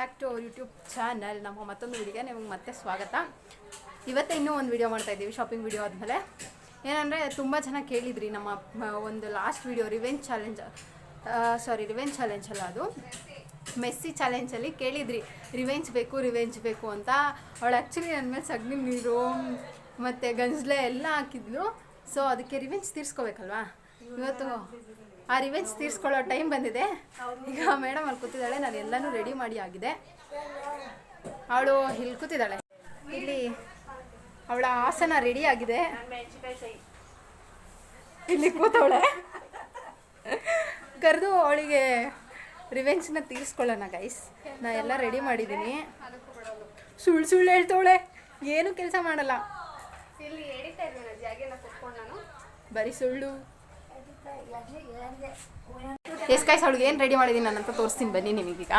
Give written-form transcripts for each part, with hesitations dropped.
Back to our YouTube channel. ನಮ್ಮ ಮತ್ತೊಂದು ವಿಡಿಯೋಗೆ ನಿಮಗೆ ಮತ್ತೆ ಸ್ವಾಗತ. ಇವತ್ತು ಇನ್ನೂ ಒಂದು ವಿಡಿಯೋ ಮಾಡ್ತಾಯಿದ್ದೀವಿ, ಶಾಪಿಂಗ್ ವಿಡಿಯೋ ಆದಮೇಲೆ. ಏನಂದರೆ ತುಂಬ ಜನ ಕೇಳಿದ್ರಿ ನಮ್ಮ ಒಂದು ಲಾಸ್ಟ್ ವಿಡಿಯೋ ರಿವೆಂಜ್ ಚಾಲೆಂಜ್ ಅಲ್ಲ, ಅದು ಮೆಸ್ಸಿ ಚಾಲೆಂಜಲ್ಲಿ ಕೇಳಿದ್ರಿ ರಿವೆಂಜ್ ಬೇಕು ಅಂತ. ಅವಳು ಆ್ಯಕ್ಚುಲಿ ನನ್ನ ಮೇಲೆ ಸಗಣಿ ನೀರು ಮತ್ತು ಗಂಜಲೆ ಎಲ್ಲ ಹಾಕಿದ್ಲು. ಸೊ ಅದಕ್ಕೆ ರಿವೆಂಜ್ ತೀರಿಸ್ಕೋಬೇಕಲ್ವಾ. ಇವತ್ತು ಆ ರಿವೆಂಜ್ ತೀರಿಸ್ಕೊಳ್ಳೋ ಟೈಮ್ ಬಂದಿದೆ. ಈಗ ಮೇಡಮ್ ಅಲ್ಲಿ ಕೂತಿದ್ದಾಳೆ, ನಾನು ಎಲ್ಲನೂ ರೆಡಿ ಮಾಡಿ ಆಗಿದೆ. ಅವಳು ಇಲ್ಲಿ ಕೂತಿದ್ದಾಳೆ, ಇಲ್ಲಿ ಅವಳ ಆಸನ ರೆಡಿ ಆಗಿದೆ, ಇಲ್ಲಿ ಕೂತವಳೆ. ಕರೆದು ಅವಳಿಗೆ ರಿವೆಂಜ್ನ ತೀರಿಸ್ಕೊಳ್ಳೋಣ ಗೈಸ್. ನಾ ಎಲ್ಲ ರೆಡಿ ಮಾಡಿದ್ದೀನಿ. ಸುಳ್ಳು ಹೇಳ್ತವಳೆ, ಏನು ಕೆಲಸ ಮಾಡಲ್ಲ, ಬರೀ ಸುಳ್ಳು. ಎಸ್ ಗೈಸ್, ಅವಳಿಗೆ ಏನು ರೆಡಿ ಮಾಡಿದ್ದೀನಿ ನಾನಂತ ತೋರಿಸ್ತೀನಿ ಬನ್ನಿ ನಿಮಗೀಗ.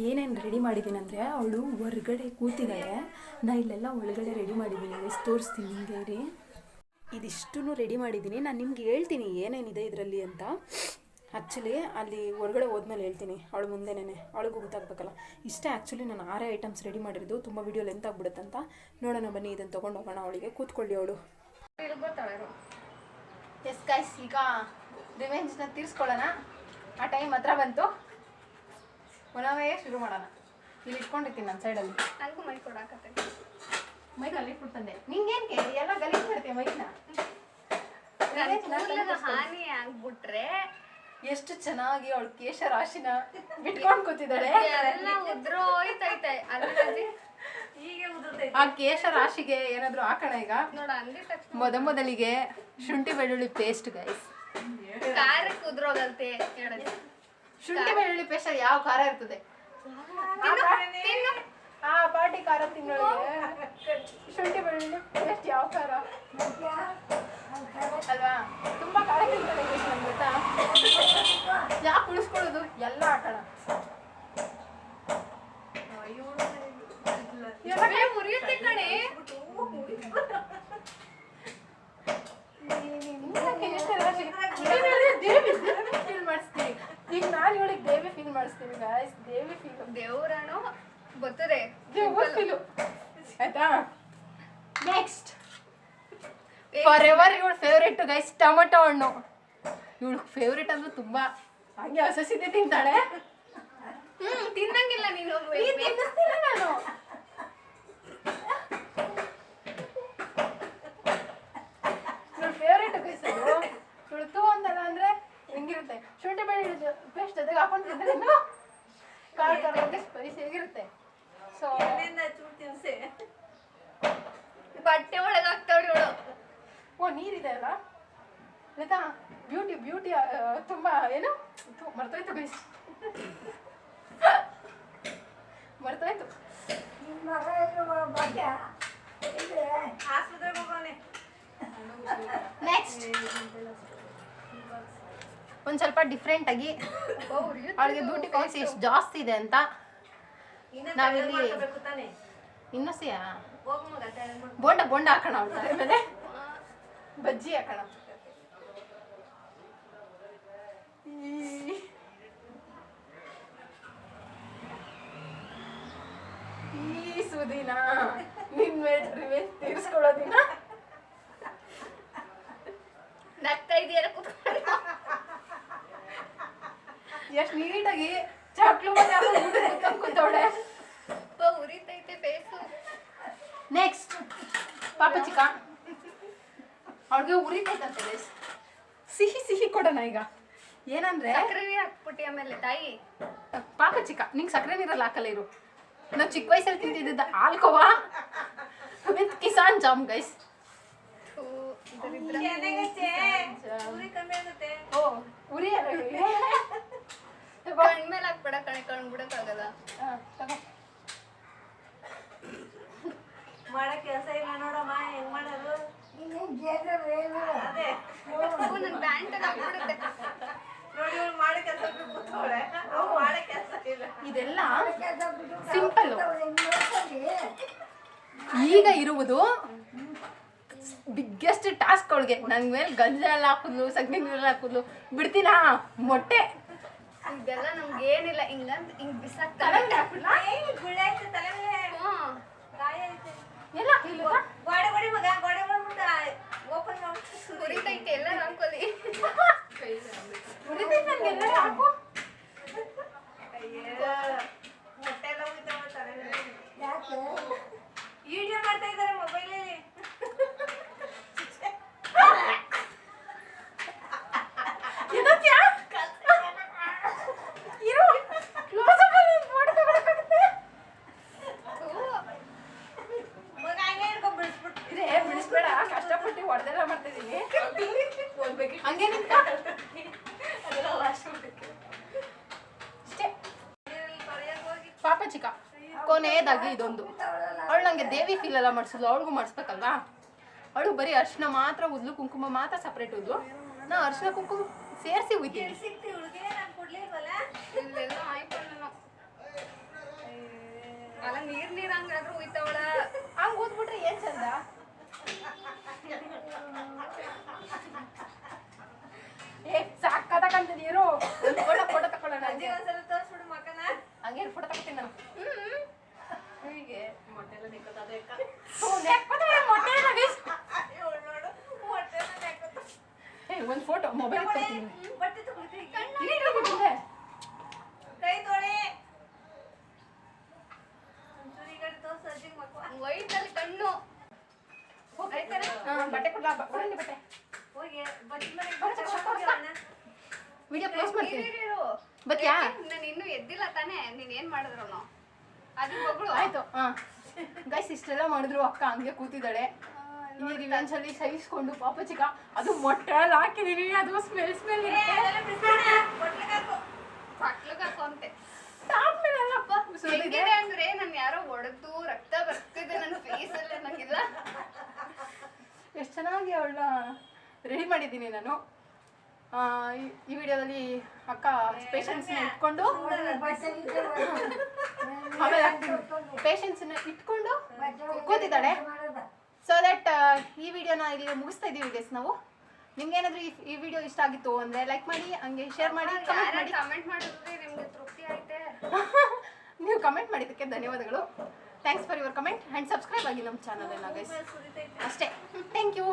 ಏನೇನು ರೆಡಿ ಮಾಡಿದ್ದೀನಿ ಅಂದರೆ, ಅವಳು ಹೊರಗಡೆ ಕೂತಿದ್ದಾಳೆ, ನಾ ಇಲ್ಲೆಲ್ಲ ಒಳಗಡೆ ರೆಡಿ ಮಾಡಿದ್ದೀನಿ ಗೈಸ್, ತೋರಿಸ್ತೀನಿ ನಿಮಗೆ ರೀ. ಇದಿಷ್ಟೂ ರೆಡಿ ಮಾಡಿದ್ದೀನಿ, ನಾನು ನಿಮ್ಗೆ ಹೇಳ್ತೀನಿ ಏನೇನಿದೆ ಇದರಲ್ಲಿ ಅಂತ. ಆ್ಯಕ್ಚುಲಿ ಅಲ್ಲಿ ಹೊರಗಡೆ ಹೋದ್ಮೇಲೆ ಹೇಳ್ತೀನಿ, ಅವಳು ಮುಂದೆನೇ ಅವಳಿಗೂ ಗೊತ್ತಾಗಬೇಕಲ್ಲ. ಇಷ್ಟೇ ಆ್ಯಕ್ಚುಲಿ ನಾನು 6 ಐಟಮ್ಸ್ ರೆಡಿ ಮಾಡಿರೋದು, ತುಂಬ ವೀಡಿಯೋ ಲೆಂತ್ ಆಗ್ಬಿಡುತ್ತಂತ. ನೋಡೋಣ ಬನ್ನಿ, ಇದನ್ನು ತೊಗೊಂಡು ಹೋಗೋಣ. ಅವಳಿಗೆ ಕೂತ್ಕೊಳ್ಳಿ ಅವಳು. ಎಸ್ ಗೈಸ್, ಈಗ ರಿವೆಂಜ್ನ ತೀರಿಸ್ಕೊಳ್ಳೋಣ. ಆ ಟೈಮ್ ಹತ್ರ ಬಂತು, ಪುನವೇ ಶುರು ಮಾಡೋಣ. ಇಲ್ಲಿ ಇಟ್ಕೊಂಡಿರ್ತೀನಿ ನನ್ನ ಸೈಡಲ್ಲಿ. ನನಗೂ ಮೈ ಕೊಡಾಕತ್ತೆ, ಮೈಕಲ್ಲಿ ಇಟ್ಬಿಡ್ತಂದೆ. ನಿಂಗೇನ್ಗೆ ಎಲ್ಲ ಗಲೀಜು ಮಾಡ್ತೀಯ ಮೈನ. ಹಾನಿ ಆಗ್ಬಿಟ್ರೆ ಎಷ್ಟು ಚೆನ್ನಾಗಿ ಅವಳು ಕೇಶ ರಾಶಿನ ಬಿಟ್ಕೊಂಡು ಕೂತಿದ್ದಾಳೆ. ಆ ಕೇಶ ರಾಶಿಗೆ ಏನಾದ್ರು ಹಾಕೋಣ ಈಗ. ಮೊದಲಿಗೆ ಶುಂಠಿ ಬೆಳ್ಳುಳ್ಳಿ ಪೇಸ್ಟ್ ಗೈಸ್. ಖಾರಕ್ಕೆ ಉದ್ರೋಗಲ್ತೆ. ಶುಂಠಿ ಬೆಳ್ಳುಳ್ಳಿ ಪೇಸ್ಟ್ ಯಾವ ಖಾರ ಇರ್ತದೆ? ಆ ಪಾಟಿ ಖಾರ ತಿನ್ನೋಳಿಗೆ ಶುಂಠಿ ಬೆಳ್ಳುಳ್ಳಿ ಪೇಸ್ಟ್ ಯಾವ ಖಾರ ಅಲ್ವಾ? ತುಂಬಾ ಖಾರ ತಿಂತಾರೆ ಗೊತ್ತಾ? ಯಾಕೆ ಉಳಿಸ್ಕೊಳ್ಳೋದು, ಎಲ್ಲ ಹಾಕೋಣ. ಮುರಿಯುತ್ತೆ ಕಣೆ. ಫೀಲ್ ಮಾಡಿಸ್ತೀನಿ ಈಗ ನಾನು ಇವಳಿಗೆ ದೇವಿ ಫೀಲ್ ಮಾಡಿಸ್ತೀನಿ ಗಾಯ್ಸ್. ದೇವಿ ಫೀಲ್, ದೇವರಾಣು ಬರ್ತದೆ ಫೀಲು ಆಯ್ತಾ. ನೆಕ್ಸ್ಟ್ ಫಾರ್ ಎವರ್ ಇವಳು ಫೇವ್ರೇಟ್ ಗೈಸ್, ಟೊಮೊಟೊ ಹಣ್ಣು. ಇವಳು ಫೇವ್ರೇಟ್ ಅಂದ್ರೆ ತುಂಬಾ, ಹಂಗೆ ಹಸಿದೆ ತಿಂತಾಳೆ. ತಿನ್ನಂಗಿಲ್ಲ ನೀನು, ತಿನ್ನಿಸ್ತಿಲ್ಲ ನಾನು. ಇವಳು ಫೇವ್ರೇಟ್ ಗೈಸ್ ಅದು. ಇವಳು ತೂ ಅಂತಲ್ಲ ಅಂದ್ರೆ ಹೆಂಗಿರುತ್ತೆ, ಶುಂಠಿ ಬೆಳ್ಳುಳ್ಳಿ ಪೇಸ್ಟ್ ಜೊತೆಗೆ ಹಾಕೊಂಡು ತಿಂದ್ರೆ ಖಾರ ಸ್ಪೈಸಿ ಹೇಗಿರುತ್ತೆ. ಸೊ ಬಟ್ಟೆ ಒಳಗೆ ಹಾಕ್ತಾವ್ರಿ ಇವಳು. ಓ, ನೀರಿದೆ ಅಲ್ಲ ಆಯ್ತಾ. ಬ್ಯೂಟಿ ತುಂಬಾ ಏನು ಮರ್ತೋಯ್ತು ಗೈಸ್, ಮರ್ತೋಯ್ತು. ನೆಕ್ಸ್ಟ್ ಒಂದು ಸ್ವಲ್ಪ ಡಿಫ್ರೆಂಟ್ ಆಗಿ ಅವಳಿಗೆ ಬ್ಯೂಟಿ ಕಾನ್ಸಿಯಸ್ ಜಾಸ್ತಿ ಇದೆ ಅಂತ ನಾವಿಲ್ಲಿ ಇನ್ನೂ ಬೋಂಡ ಹಾಕೋಣ. ಅವಳ ತಲೆ ಮೇಲೆ ಬಜ್ಜಿ ಹಾಕೋಣ. ಈ ಸುದಿನ ನಿನ್ ಮೇಲೆ ರಿವೆಂಜ್ ತೀರಿಸ್ಕೊಳ್ಳೋದಿನ ನಗ್ತಾ ಇದೆಯಲ್ಲ ಕೂತ್ಕೊಂಡು. ಎಷ್ಟು ನೀಟಾಗಿ ಚಾಕ್ಲು ಕೂತವಳೆ, ಉರಿತೈತೆ ಫೇಸು. ನೆಕ್ಸ್ಟ್ ಪಾಪ ಚಿಕ್ಕ, ಅವಳಿಗೆ ಉರಿತೈತಂತೆ. ಸಿಹಿ ಕೊಡೋಣ ಈಗ. ಏನಂದ್ರೆ ಸಕ್ಕರೆ ಹಾಕ್ಬಿಟ್ಟು ಆಮೇಲೆ ತಾಯಿ. ಪಾಪ ಚಿಕ್ಕ, ನಿಂಗೆ ಸಕ್ಕರೆ ನೀರಲ್ಲಿ ಹಾಕಲ್ಲ ಇರು. ನಾವು ಚಿಕ್ಕ ವಯಸ್ಸಲ್ಲಿ ತಿಂತಿದ್ದ ಆಲ್ಕೋವಾ ವಿತ್ ಕಿಸಾನ್ ಜಾಮ್ ಗೈಸ್. ಉರಿ ಕಣ್ಮೇಲೆ ಹಾಕ್ಬೇಡ ಕಣೆ, ಕಣ್ ಬಿಡಕ್ಕಾಗಲ್ಲ. ಮಾಡೋ ಕೆಲಸ ಇಲ್ಲ ನೋಡಮ್ಮ, ಹೆಂಗ್ ಮಾಡೋದು? ನನ್ ಪ್ಯಾಂಟ್ ಹಾಕ್ಬಿಡುತ್ತೆ ನೋಡಿ, ಇವ್ರು ಮಾಡೋ ಕೆಲಸ ಕೂತ್ಕೊಳ್ಳೆ, ಅವ್ರು ಮಾಡೋ ಕೆಲಸ ಇಲ್ಲ. ಇದೆಲ್ಲ ಸಿಂಪಲ್. ಈಗ ಇರುವುದು ಬಿಗ್ಗೆಸ್ಟ್ ಟಾಸ್ಕ್ ಅವಳಿಗೆ ನನ್ನ ಮೇಲೆ ಗಂಜ ಎಲ್ಲ ಹಾಕಿದ್ಲು ಸಗಣಿ ನೀರೆಲ್ಲ ಹಾಕಿದ್ಲು ಬಿಡ್ತೀನಾ ಮೊಟ್ಟೆ ಇದೆಲ್ಲ ನಮ್ಗೆ ಏನಿಲ್ಲ ಹಿಂಗಂತ ಹಿಂಗ್ ಬಿಸಾಕ್ತಾರೆ ತಲೆಗೆ ಹಾಕ್ಬಿಡ್ಲಾ? ಗುಳೆ ಐತೆ ತಲೆ ಮೇಲೆ ಹ್ಮ್ ಗಾಯ ಐತೆ ಎಲ್ಲ ಇಲ್ಲ ಗೋಡೆ ಗೋಡೆ ಮಗ ಗೋಡೆ ಮಾಡ್ಬಿಟ್ಟು ಓಪನ್ ಮಾಡ್ಬಿಟ್ಟು ಉರಿತೈತೆ ಎಲ್ಲರೂ ಹಾಕೊಳ್ಳಿ ಉಳಿದೈತೆ ನನಗೆಲ್ಲ ಹಾಕು ಅಯ್ಯೋ ಮೊಟ್ಟೆ ಎಲ್ಲ ಉಳಿತಾವ ತಲೆ ಮೇಲೆ ವಿಡಿಯೋ ಮಾಡ್ತಾ ಇದ್ದಾರೆ ಮೊಬೈಲಲ್ಲಿ ಇದಕ್ಕೆ ಇರು ಕ್ಲೋಸ್ ಅಪ್ ಅಲ್ಲಿ ಫೋಟೋ ತಗೊಳಕಾಗುತ್ತೆ ಮಗ ಹಂಗೆ ಹಿಡ್ಕೊಂಡು ಬಿಡಿಸ್ಬಿಟ್ಟು ಇರೇ ಬಿಡಿಸ್ಬೇಡ ಕಷ್ಟಪಟ್ಟು ಹೊಡೆದೆಲ್ಲ ಮಾಡ್ತಿದ್ದೀನಿ ಹಂಗೆ ನಿಂತ ಅದೆಲ್ಲ ವಾಶ್ ಮಾಡಕ್ಕೆ ಅಷ್ಟೇ ನೀರಲ್ಲಿ ತೊಳೆಯಕ್ಕೆ ಹೋಗಿ ಪಾಪ ಚಿಕ್ಕ ಕೊನೆಯದಾಗಿ ಇದೊಂದು ಅವಳು ನಂಗೆ ದೇವಿ ಫೀಲ್ ಎಲ್ಲ ಮಾಡಿಸಿದ್ಲು ಅವಳಿಗೂ ಮಾಡಿಸ್ಬೇಕಲ್ವಾ ಅವಳು ಬರೀ ಅರ್ಶಿನ ಮಾತ್ರ ಉದ್ಲು ಕುಂಕುಮ ಮಾತ್ರ ಸಪ್ರೇಟ್ ಉದ್ಲು ನಾ ಅರ್ಶಿನ ಕುಂಕುಮ ಸೇರಿಸಿ ಉಯ್ತೀನಿ ಸಿಕ್ತಿ ಹುಡುಗಿ ನಾನು ಕೊಡ್ಲಿಲ್ವಲ್ಲ ಇಲ್ಲೆಲ್ಲ ಆಯ್ಕೊಳ್ಳ ಅಲ್ಲ ನೀರ್ ಹಂಗಾದ್ರೂ ಉಯ್ತಾವಳ ಹಂಗೆ ಓದ್ಬಿಟ್ರೆ ಏನ್ ಚಂದ ಏ ಸಾಕತಕ್ಕಂತ ನೀರು ಒಂದು ಫೋಟೋ ತಕೊಳ್ಳೋಣ ಅಜ್ಜಿ ಒಂದ್ಸಲ ತೋರಿಸ್ಬಿಡು ಮಕ್ಕನ ಹಂಗೆ ಫೋಟೋ ತಗೋತೀನಿ ನಾನು ಹೀಗೆ ಮೊಟ್ಟೆ ಎಲ್ಲ ನಿಕ್ಕೋದು ಅಕ್ಕ ಮೊಟ್ಟೆ ಎಲ್ಲ waste. ಇವಳು ನೋಡು ಮೊಟ್ಟೆ ಎಲ್ಲ ನೆಕ್ಕೋದು ಏ ಒಂದು ಫೋಟೋ ಮೊಬೈಲ್ ತಗೋತೀನಿ ಬಟ್ಟೆ ತಗೊಳ್ತೀನಿ ಕೈ ತೊಳೆ ಒಂಚೂರು ಈ ಕಡೆ ತೋರ್ಸು ಅಜ್ಜಿಗೆ ಮಕ್ಕ ವೈಟಲ್ಲಿ ಕಣ್ಣು ಬಟ್ಟೆ ಕೊಡ್ಲಾ ಕೊಡಲಿ ಬಟ್ಟೆ ಹೋಗಿ ಬಟ್ಟೆ ಮನೆಗೆ ಬಟ್ಟೆ ಹೋಗಿ ಅಣ್ಣ ವಿಡಿಯೋ ಕ್ಲೋಸ್ ಮಾಡ್ತೀನಿ ಇರು ಬತ್ಯಾ ನಾನು ಇನ್ನೂ ಎದ್ದಿಲ್ಲ ತಾನೇ ನೀನ್ ಏನ್ ಮಾಡಿದ್ರು ಅದು ಮಗಳು ಆಯ್ತು ಗೈಸ್ ಇಷ್ಟೆಲ್ಲ ಮಾಡಿದ್ರು ಅಕ್ಕ ಹಂಗೆ ಕೂತಿದ್ದಾಳೆ ಈ ರಿವೆಂಜ್ ಅಲ್ಲಿ ಸಹಿಸ್ಕೊಂಡು ಪಾಪ ಚಿಕ್ಕ ಅದು ಮೊಟ್ಟೆ ಎಲ್ಲ ಹಾಕಿದೀನಿ ಅದು ಸ್ಮೆಲ್ ಇರುತ್ತೆ ಅದೆಲ್ಲ ಬಿಸಾಡ ಬಟ್ಲಿಗೆ ಹಾಕು ಮಕ್ಳಿಗೆ ಹಾಕೋಂತೆ ಟಾಪ್ ಮೇಲೆಲ್ಲಪ್ಪ ಹೆಂಗಿದೆ ಅಂದ್ರೆ ನಾನು ಯಾರೋ ಒಡೆದು ರಕ್ತ ಬರ್ತಿದೆ ನನ್ನ ಫೇಸ್ ಅಲ್ಲೇ ನಂಗಿಲ್ಲ ಎಷ್ಟು ಚೆನ್ನಾಗಿ ಅವಳನ್ನ ರೆಡಿ ಮಾಡಿದ್ದೀನಿ ನಾನು ಈ ವಿಡಿಯೋದಲ್ಲಿ ಅಕ್ಕ ಪೇಷನ್ಸ್ನ ಇಟ್ಕೊಂಡು ಆಮೇಲೆ ಪೇಷನ್ಸ್ನ ಇಟ್ಕೊಂಡು ಕೂತಿದ್ದಾಳೆ ಸೊ ದಟ್ ಈ ವಿಡಿಯೋನ ಇಲ್ಲಿ ಮುಗಿಸ್ತಾ ಇದ್ದೀವಿ ಗೈಸ್ ನಾವು ನಿಮ್ಗೆ ಏನಾದರೂ ಈ ವಿಡಿಯೋ ಇಷ್ಟ ಆಗಿತ್ತು ಅಂದರೆ ಲೈಕ್ ಮಾಡಿ ಹಂಗೆ ಶೇರ್ ಮಾಡಿ ಕಮೆಂಟ್ ಮಾಡಿ ಕಮೆಂಟ್ ಮಾಡಿದ್ರೆ ನಿಮ್ಗೆ ತೃಪ್ತಿ ಆಯ್ತೆ ನೀವು ಕಮೆಂಟ್ ಮಾಡಿದ್ದಕ್ಕೆ ಧನ್ಯವಾದಗಳು thanks for your comment and subscribe ಆಗಿ ನಮ್ಮ ಚಾನಲನ್ನು ಗೈಸ್ ಸುರಿತೈತೆ ಅಷ್ಟೇ ಥ್ಯಾಂಕ್ ಯು